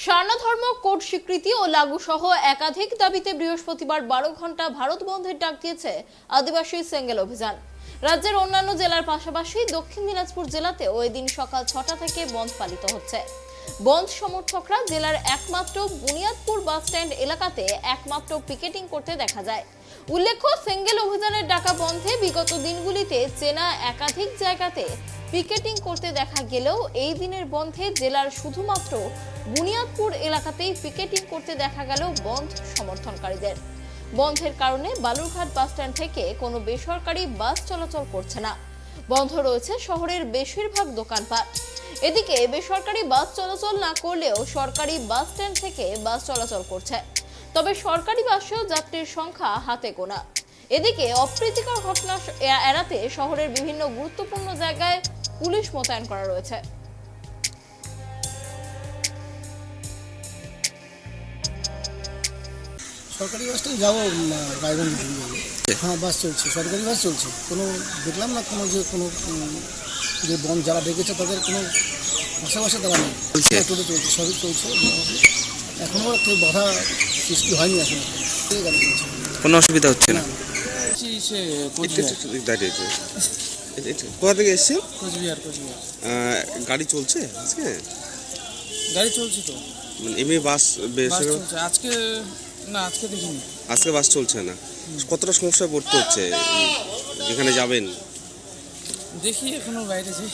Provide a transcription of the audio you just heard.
স্বর্ণধর্ম code স্বীকৃতি ও লাগু সহ একাধিক দাবিতে বৃহস্পতিবার 12 ঘন্টা ভারত বন্ধের ডাক দিয়েছে আদিবাসী সেঙ্গেল অভিযান। রাজ্যের অন্যান্য জেলার পাশাপাশি দক্ষিণ দিনাজপুর জেলাতেও ওই দিন সকাল 6টা থেকে বন্ধ পালিত হচ্ছে। বন্ধ সমর্থকরা জেলার একমাত্র বুনিয়াদপুর বাস স্ট্যান্ড এলাকাতে একমাত্র পিকেটিং করতে দেখা যায়। উল্লেখ্য, সেঙ্গেল অভিযানের ডাকা বন্ধে বিগত দিনগুলিতে চেনা একাধিক জায়গাতে পিকেটিং করতে দেখা গেলেও এই দিনের বন্ধে জেলার শুধুমাত্র বুনিয়াদপুর এলাকাতেই পিকেটিং করতে দেখা গেল বন্ধ সমর্থনকারীদের। বন্ধের কারণে বালুরঘাট বাস স্ট্যান্ড থেকে কোনো বেসরকারি বাস চলাচল করছে না। বন্ধ রয়েছে শহরের বেশিরভাগ দোকানপাট। এদিকে বেসরকারি বাস চলাচল না করলেও সরকারি বাস স্ট্যান্ড থেকে বাস চলাচল করছে, তবে সরকারি বাসেও যাত্রীর সংখ্যা হাতে গোনা। এদিকে অপ্রীতিকর ঘটনা এড়াতে শহরের বিভিন্ন গুরুত্বপূর্ণ জায়গায় পুলিশ মোতায়েন করা রয়েছে। সরকারি বাসটাই যাবো রায়গঞ্জ। হ্যাঁ, বাস চলছে, সরকারি বাস চলছে। কোনো দেখলাম না কোনো যে বন্ধ যারা ডেকেছে তাদের কোনো আশেপাশে তারা নেই। টোটো চলছে, সবই চলছে। এখনও কেউ বাধা সৃষ্টি হয়নি, এখন গাড়ি চলছে, কোনো অসুবিধা হচ্ছে না। কোথা থেকে এসছে? কোচবিহার। গাড়ি চলছে আজকে? গাড়ি চলছে তো, মানে এমনি বাস চলছে আজকে না, আজকে দেখিনি। আজকে বাস চলছে না, কতটা সমস্যায় পড়তে হচ্ছে যেখানে যাবেন? দেখি এখনো বাইরে যাই।